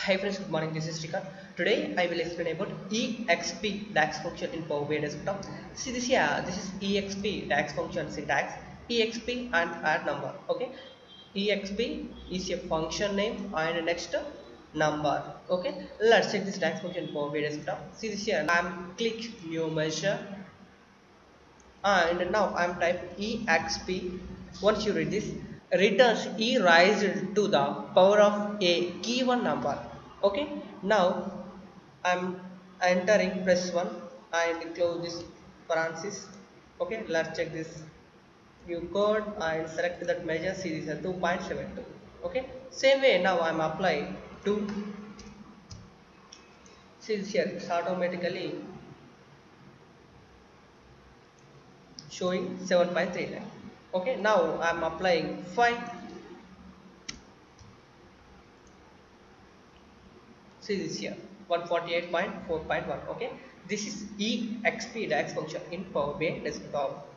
Hi friends, good morning. This is Srikant. Today I will explain about EXP DAX function in Power BI desktop. See this here. This is EXP DAX function syntax. EXP and add number. Okay. EXP is a function name and next number. Okay. Let's check this DAX function in Power BI desktop. See this here. I'm click new measure and now I'm type EXP. Once you read this, returns e raised to the power of a given number. Okay, now I'm entering press 1 and close this parenthesis. Okay, let's check this new code and select that measure series 2.72. Okay, same way now I'm applying to series here. It's automatically showing 7.39. Okay, now I'm applying 5. See this here 148.4.1. Okay, this is EXP DAX function in Power BI desktop.